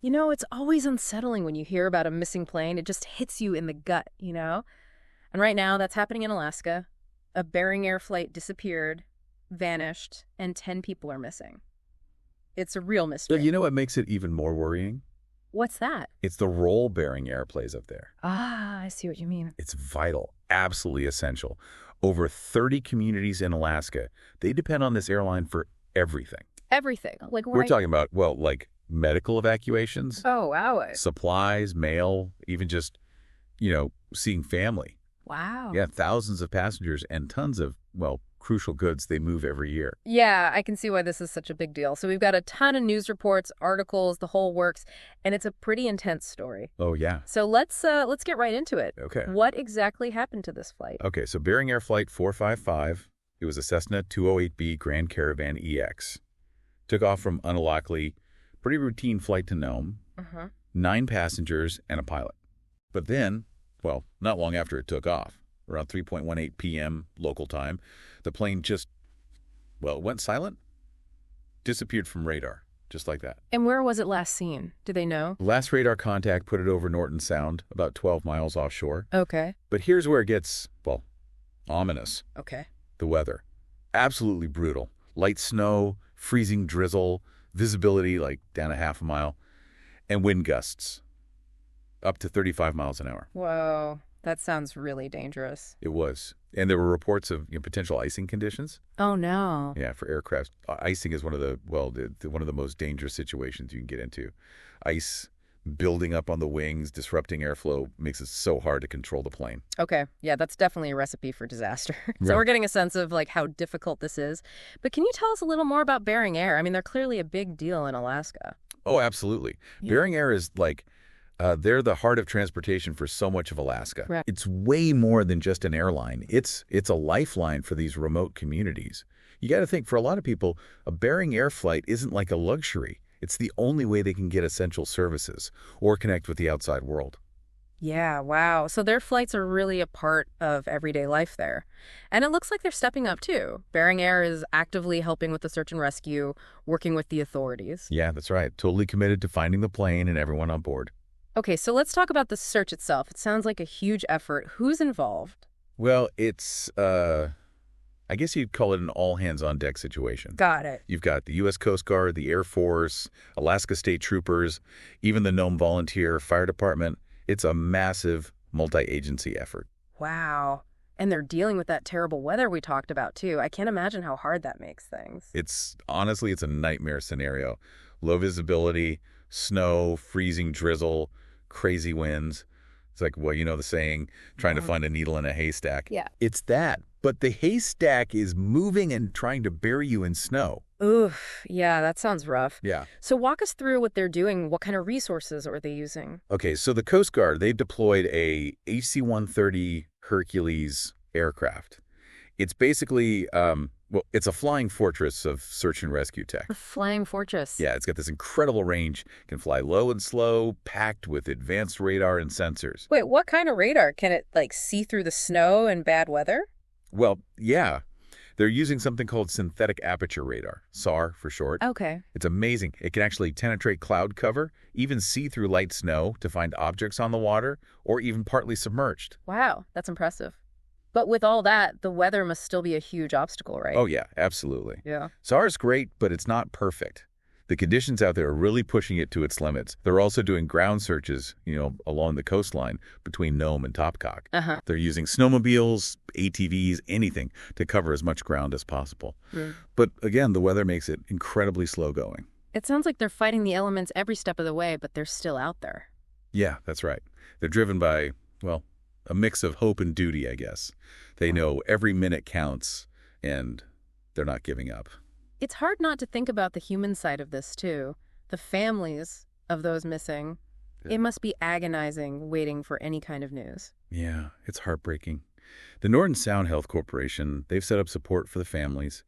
You know, it's always unsettling when you hear about a missing plane. It just hits you in the gut, you know? And right now, that's happening in Alaska. A Bering Air flight disappeared, vanished, and 10 people are missing. It's a real Yeah, mystery. you know what makes it even more worrying? What's that? It's the role Bering Air plays up there. Ah, I see what you mean. It's vital, absolutely essential. Over 30 communities in Alaska, they depend on this airline for everything. Everything. Like, We're right? talking about, well, like medical evacuations, Oh, wow. supplies, mail, even just, seeing family. Wow. Yeah, thousands of passengers and tons of, well, crucial goods they move every year. Yeah, I can see why this is such a big deal. So we've got a ton of news reports, articles, the whole works, and it's a pretty intense story. Oh, yeah. So let's get right into it. Okay. What exactly happened to this flight? Okay, so Bering Air Flight 455, it was a Cessna 208B Grand Caravan EX. Took off from Unalakleet, pretty routine flight to Nome, 9 passengers and a pilot. But then, well, not long after it took off, around 3:18 p.m. local time, the plane just, well, it went silent, disappeared from radar, just like that. And where was it last seen? Do they know? Last radar contact put it over Norton Sound, about 12 miles offshore. Okay. But here's where it gets, well, ominous. Okay. The weather. Absolutely brutal. Light snow, freezing drizzle, visibility like down a half a mile, and wind gusts up to 35 miles an hour. Whoa, that sounds really dangerous. It was. And there were reports of potential icing conditions. Oh, no. Yeah, for aircraft. Icing is one of the, well, one of the most dangerous situations you can get into. Ice building up on the wings, disrupting airflow, makes it so hard to control the plane. Okay. Yeah, that's definitely a recipe for disaster. So Yeah. we're getting a sense of like how difficult this is. But can you tell us a little more about Bering Air? I mean, they're clearly a big deal in Alaska. Oh, absolutely. Yeah. Bering Air is like, they're the heart of transportation for so much of Alaska. Correct. It's way more than just an airline. It's a lifeline for these remote communities. You got to think, for a lot of people, a Bering Air flight isn't like a luxury. It's the only way they can get essential services or connect with the outside world. Yeah, wow. So their flights are really a part of everyday life there. And it looks like they're stepping up too. Bering Air is actively helping with the search and rescue, working with the authorities. Yeah, that's right. Totally committed to finding the plane and everyone on board. Okay, so let's talk about the search itself. It sounds like a huge effort. Who's involved? Well, it's, I guess you'd call it an all-hands-on-deck situation. Got it. You've got the U.S. Coast Guard, the Air Force, Alaska State Troopers, even the Nome Volunteer Fire Department. It's a massive multi-agency effort. Wow. And they're dealing with that terrible weather we talked about, too. I can't imagine how hard that makes things. Honestly, it's a nightmare scenario. Low visibility, snow, freezing drizzle, crazy winds. It's like, well, you know the saying, trying to find a needle in a haystack. Yeah. It's that. But the haystack is moving and trying to bury you in snow. Oof. Yeah, that sounds rough. Yeah. So walk us through what they're doing. What kind of resources are they using? Okay, so the Coast Guard, they've deployed a HC-130 Hercules aircraft. It's basically, it's a flying fortress of search and rescue tech. A flying fortress. Yeah, it's got this incredible range, can fly low and slow, packed with advanced radar and sensors. Wait, what kind of radar? Can it, like, see through the snow and bad weather? Well, yeah. They're using something called synthetic aperture radar, SAR for short. Okay. It's amazing. It can actually penetrate cloud cover, even see through light snow to find objects on the water, or even partly submerged. Wow, that's impressive. But with all that, the weather must still be a huge obstacle, right? Oh, yeah, absolutely. Yeah. SAR's great, but it's not perfect. The conditions out there are really pushing it to its limits. They're also doing ground searches, along the coastline between Nome and Topkok. Uh-huh. They're using snowmobiles, ATVs, anything to cover as much ground as possible. But again, the weather makes it incredibly slow going. It sounds like they're fighting the elements every step of the way, but they're still out there. Yeah, that's right. They're driven by, well, a mix of hope and duty, I guess. They know every minute counts, and they're not giving up. It's hard not to think about the human side of this, too. The families of those missing. Yeah. It must be agonizing waiting for any kind of news. Yeah, it's heartbreaking. The Norton Sound Health Corporation, they've set up support for the families.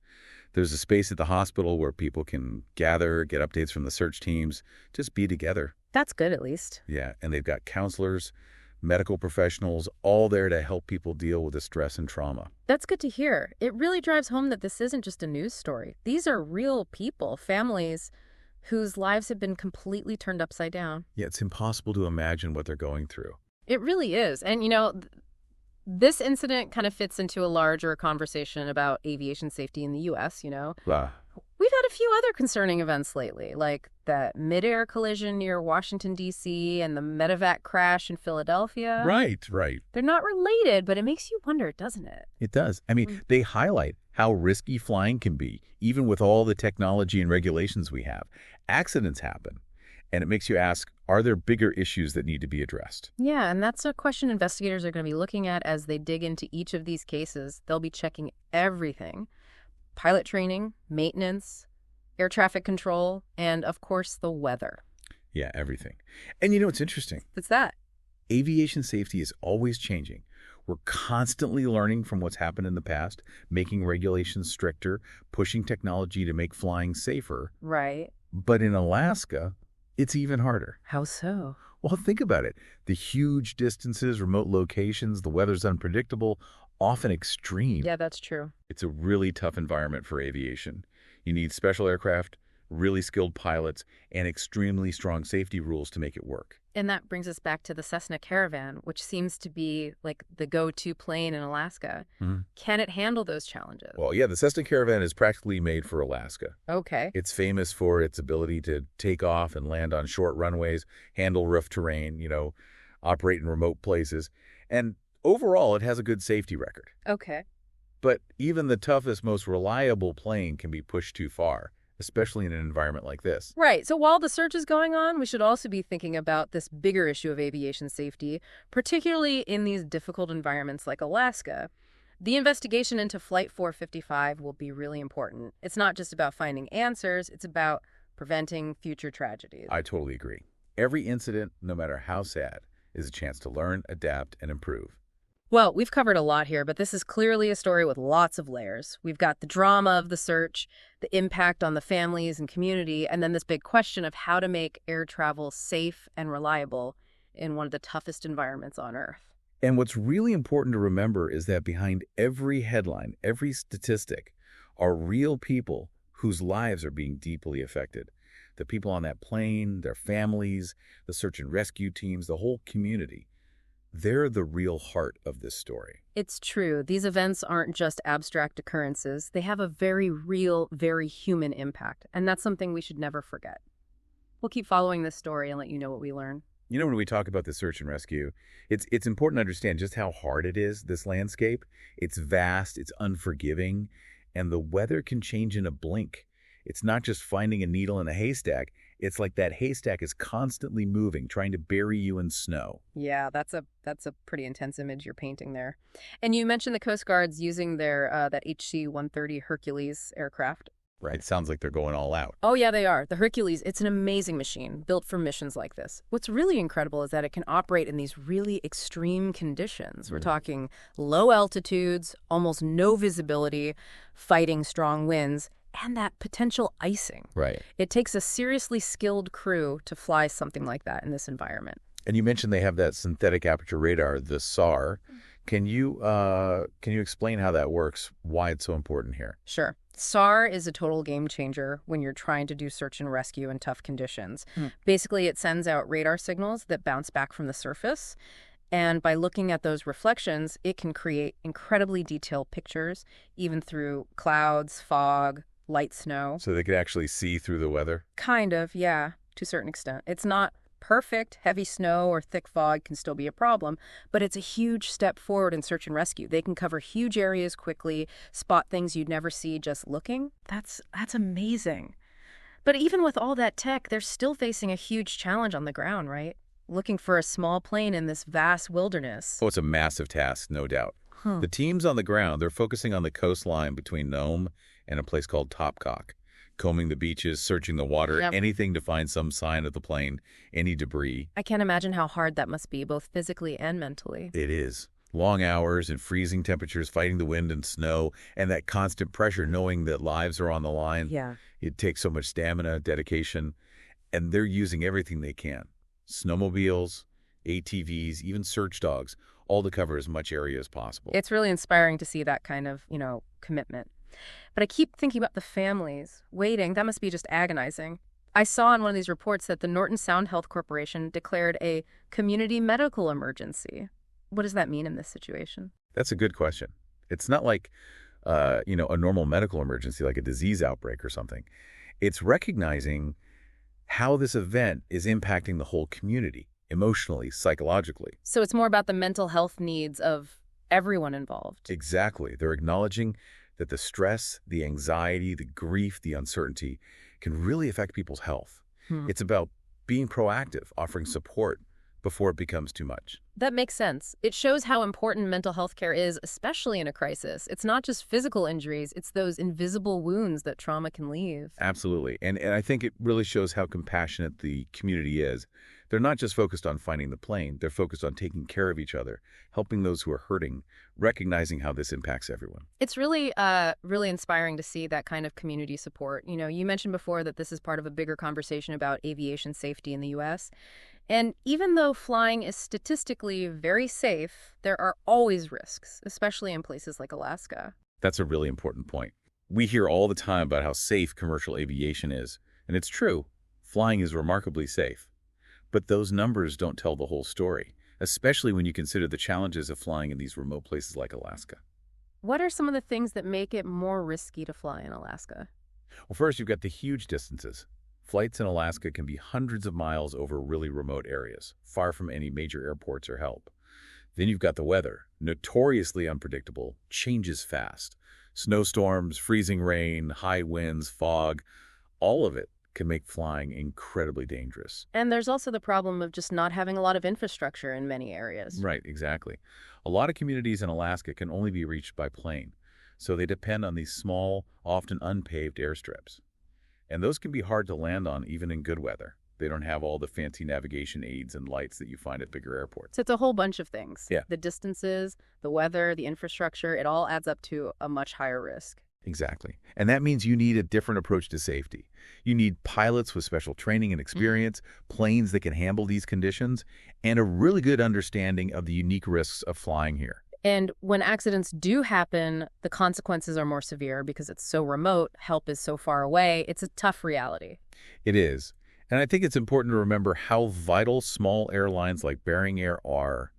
There's a space at the hospital where people can gather, get updates from the search teams, just be together. That's good, at least. Yeah, and they've got counselors, medical professionals, all there to help people deal with the stress and trauma. That's good to hear. It really drives home that this isn't just a news story. These are real people, families whose lives have been completely turned upside down. Yeah, it's impossible to imagine what they're going through. It really is. And, this incident kind of fits into a larger conversation about aviation safety in the U.S. Ah, We've had a few other concerning events lately, like that mid-air collision near Washington, D.C., and the medevac crash in Philadelphia. right. They're not related, but it makes you wonder, doesn't it? It does. I mean, they highlight how risky flying can be, even with all the technology and regulations we have. Accidents happen, and it makes you ask, are there bigger issues that need to be addressed? Yeah, and that's a question investigators are going to be looking at as they dig into each of these cases. They'll be checking everything: pilot training, maintenance, air traffic control, and, of course, the weather. Yeah, everything. And it's interesting. What's that? Aviation safety is always changing. We're constantly learning from what's happened in the past, making regulations stricter, pushing technology to make flying safer. Right. But in Alaska, it's even harder. How so? Well, think about it. The huge distances, remote locations, the weather's unpredictable, often extreme. Yeah, that's true. It's a really tough environment for aviation. You need special aircraft, really skilled pilots, and extremely strong safety rules to make it work. And that brings us back to the Cessna Caravan, which seems to be like the go-to plane in Alaska. Can it handle those challenges? Well, yeah, the Cessna Caravan is practically made for Alaska. Okay. It's famous for its ability to take off and land on short runways, handle rough terrain, operate in remote places. And overall, it has a good safety record. Okay. But even the toughest, most reliable plane can be pushed too far, especially in an environment like this. Right. So while the search is going on, we should also be thinking about this bigger issue of aviation safety, particularly in these difficult environments like Alaska. The investigation into Flight 455 will be really important. It's not just about finding answers, it's about preventing future tragedies. I totally agree. Every incident, no matter how sad, is a chance to learn, adapt, and improve. Well, we've covered a lot here, but this is clearly a story with lots of layers. We've got the drama of the search, the impact on the families and community, and then this big question of how to make air travel safe and reliable in one of the toughest environments on Earth. And what's really important to remember is that behind every headline, every statistic, are real people whose lives are being deeply affected. The people on that plane, their families, the search and rescue teams, the whole community. They're the real heart of this story. It's true. These events aren't just abstract occurrences. They have a very real, very human impact, and that's something we should never forget. We'll keep following this story and let you know what we learn. When we talk about the search and rescue, it's important to understand just how hard it is, this landscape. It's vast, it's unforgiving, and the weather can change in a blink. It's not just finding a needle in a haystack. It's like that haystack is constantly moving, trying to bury you in snow. Yeah, that's a pretty intense image you're painting there. And you mentioned the Coast Guard's using their that HC-130 Hercules aircraft. Right. It sounds like they're going all out. Oh, yeah, they are. The Hercules, it's an amazing machine built for missions like this. What's really incredible is that it can operate in these really extreme conditions. We're talking low altitudes, almost no visibility, fighting strong winds, and that potential icing. Right. It takes a seriously skilled crew to fly something like that in this environment. And you mentioned they have that synthetic aperture radar, the SAR. Can you explain how that works, why it's so important here? Sure. SAR is a total game changer when you're trying to do search and rescue in tough conditions. Basically, it sends out radar signals that bounce back from the surface. And by looking at those reflections, it can create incredibly detailed pictures, even through clouds, fog, light snow. So they could actually see through the weather? Kind of, yeah, to a certain extent. It's not perfect. Heavy snow or thick fog can still be a problem, but it's a huge step forward in search and rescue. They can cover huge areas quickly, spot things you'd never see just looking. That's amazing. But even with all that tech, they're still facing a huge challenge on the ground, right? Looking for a small plane in this vast wilderness. Oh, it's a massive task, no doubt. The teams on the ground, they're focusing on the coastline between Nome and a place called Topkok, combing the beaches, searching the water, anything to find some sign of the plane, any debris. I can't imagine how hard that must be, both physically and mentally. It is. Long hours and freezing temperatures, fighting the wind and snow, and that constant pressure knowing that lives are on the line. Yeah. It takes so much stamina, dedication, and they're using everything they can. Snowmobiles, ATVs, even search dogs, all to cover as much area as possible. It's really inspiring to see that kind of, commitment. But I keep thinking about the families waiting. That must be just agonizing. I saw in one of these reports that the Norton Sound Health Corporation declared a community medical emergency. What does that mean in this situation? That's a good question. It's not like, a normal medical emergency like a disease outbreak or something. It's recognizing how this event is impacting the whole community, emotionally, psychologically. So it's more about the mental health needs of everyone involved. Exactly. They're acknowledging that the stress, the anxiety, the grief, the uncertainty can really affect people's health. It's about being proactive, offering support before it becomes too much. That makes sense. It shows how important mental health care is, especially in a crisis. It's not just physical injuries, it's those invisible wounds that trauma can leave. Absolutely. And I think it really shows how compassionate the community is. They're not just focused on finding the plane, they're focused on taking care of each other, helping those who are hurting, recognizing how this impacts everyone. It's really, really inspiring to see that kind of community support. You mentioned before that this is part of a bigger conversation about aviation safety in the U.S. And even though flying is statistically very safe, there are always risks, especially in places like Alaska. That's a really important point. We hear all the time about how safe commercial aviation is, and it's true. Flying is remarkably safe. But those numbers don't tell the whole story, especially when you consider the challenges of flying in these remote places like Alaska. What are some of the things that make it more risky to fly in Alaska? Well, first, you've got the huge distances. Flights in Alaska can be hundreds of miles over really remote areas, far from any major airports or help. Then you've got the weather, notoriously unpredictable, changes fast. Snowstorms, freezing rain, high winds, fog, all of it can make flying incredibly dangerous. And there's also the problem of just not having a lot of infrastructure in many areas. Right, exactly. A lot of communities in Alaska can only be reached by plane, so they depend on these small, often unpaved airstrips. And those can be hard to land on even in good weather. They don't have all the fancy navigation aids and lights that you find at bigger airports. So it's a whole bunch of things. Yeah. The distances, the weather, the infrastructure, it all adds up to a much higher risk. Exactly. And that means you need a different approach to safety. You need pilots with special training and experience, planes that can handle these conditions, and a really good understanding of the unique risks of flying here. And when accidents do happen, the consequences are more severe because it's so remote, help is so far away. It's a tough reality. It is. And I think it's important to remember how vital small airlines like Bering Air are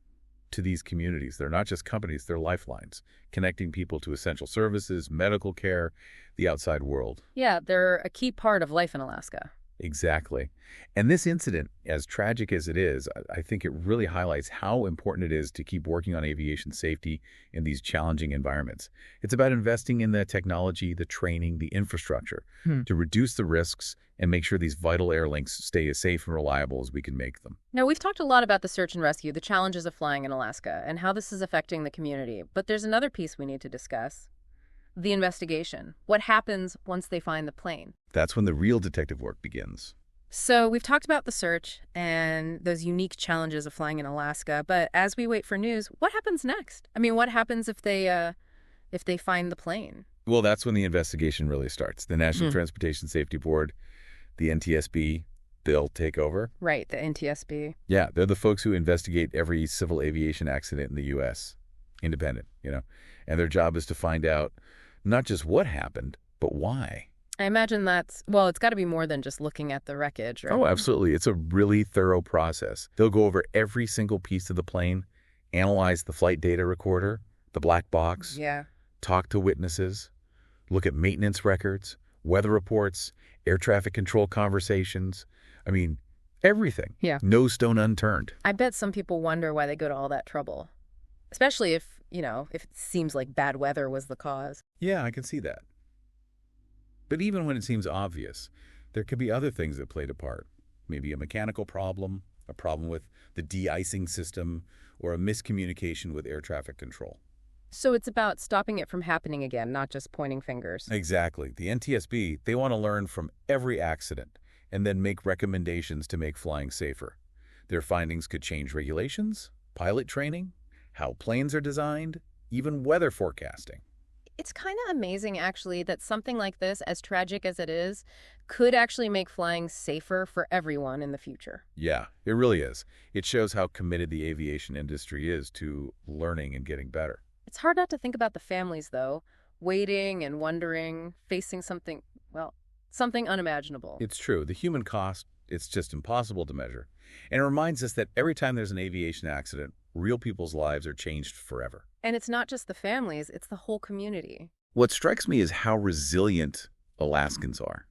to these communities. They're not just companies, they're lifelines, connecting people to essential services, medical care, the outside world. Yeah, they're a key part of life in Alaska. Exactly. And this incident, as tragic as it is, I think it really highlights how important it is to keep working on aviation safety in these challenging environments. It's about investing in the technology, the training, the infrastructure to reduce the risks and make sure these vital air links stay as safe and reliable as we can make them. Now, we've talked a lot about the search and rescue, the challenges of flying in Alaska, and how this is affecting the community. But there's another piece we need to discuss. The investigation. What happens once they find the plane? That's when the real detective work begins. So we've talked about the search and those unique challenges of flying in Alaska, but as we wait for news, what happens next? I mean, what happens if they find the plane? Well, that's when the investigation really starts. The National Transportation Safety Board, the NTSB, they'll take over. Right, the NTSB. Yeah, they're the folks who investigate every civil aviation accident in the U.S. Independent, and their job is to find out not just what happened, but why. I imagine it's got to be more than just looking at the wreckage, right? Oh, absolutely. It's a really thorough process. They'll go over every single piece of the plane, analyze the flight data recorder, the black box, talk to witnesses, look at maintenance records, weather reports, air traffic control conversations. I mean, everything. Yeah. No stone unturned. I bet some people wonder why they go to all that trouble, especially if it seems like bad weather was the cause. Yeah, I can see that. But even when it seems obvious, there could be other things that played a part. Maybe a mechanical problem, a problem with the de-icing system, or a miscommunication with air traffic control. So it's about stopping it from happening again, not just pointing fingers. Exactly. The NTSB, they want to learn from every accident and then make recommendations to make flying safer. Their findings could change regulations, pilot training, how planes are designed, even weather forecasting. It's kind of amazing, actually, that something like this, as tragic as it is, could actually make flying safer for everyone in the future. Yeah, it really is. It shows how committed the aviation industry is to learning and getting better. It's hard not to think about the families, though, waiting and wondering, facing something, Something unimaginable. It's true. The human cost, it's just impossible to measure. And it reminds us that every time there's an aviation accident, real people's lives are changed forever. And it's not just the families, it's the whole community. What strikes me is how resilient Alaskans are.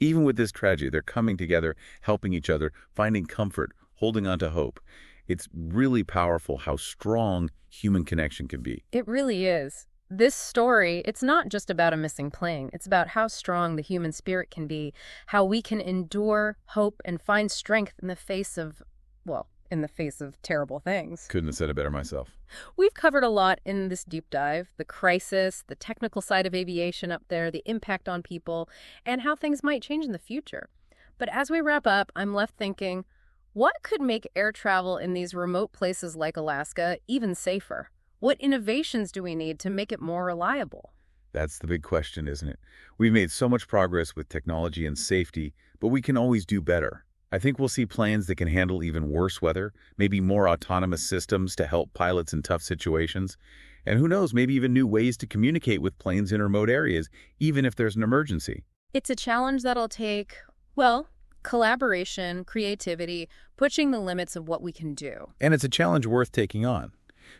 Even with this tragedy, they're coming together, helping each other, finding comfort, holding on to hope. It's really powerful how strong human connection can be. It really is. This story, it's not just about a missing plane. It's about how strong the human spirit can be, how we can endure, hope, and find strength in the face of, well, in the face of terrible things. Couldn't have said it better myself. We've covered a lot in this deep dive: the crisis, the technical side of aviation up there, the impact on people, and how things might change in the future. But as we wrap up, I'm left thinking, what could make air travel in these remote places like Alaska even safer? What innovations do we need to make it more reliable? That's the big question, isn't it? We've made so much progress with technology and safety, but we can always do better. I think we'll see planes that can handle even worse weather, maybe more autonomous systems to help pilots in tough situations, and who knows, maybe even new ways to communicate with planes in remote areas, even if there's an emergency. It's a challenge that'll take, well, collaboration, creativity, pushing the limits of what we can do. And it's a challenge worth taking on.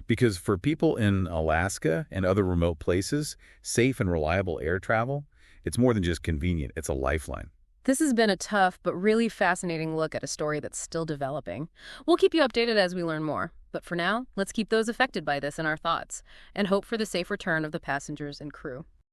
Because for people in Alaska and other remote places, safe and reliable air travel, it's more than just convenient, it's a lifeline. This has been a tough but really fascinating look at a story that's still developing. We'll keep you updated as we learn more. But for now, let's keep those affected by this in our thoughts and hope for the safe return of the passengers and crew.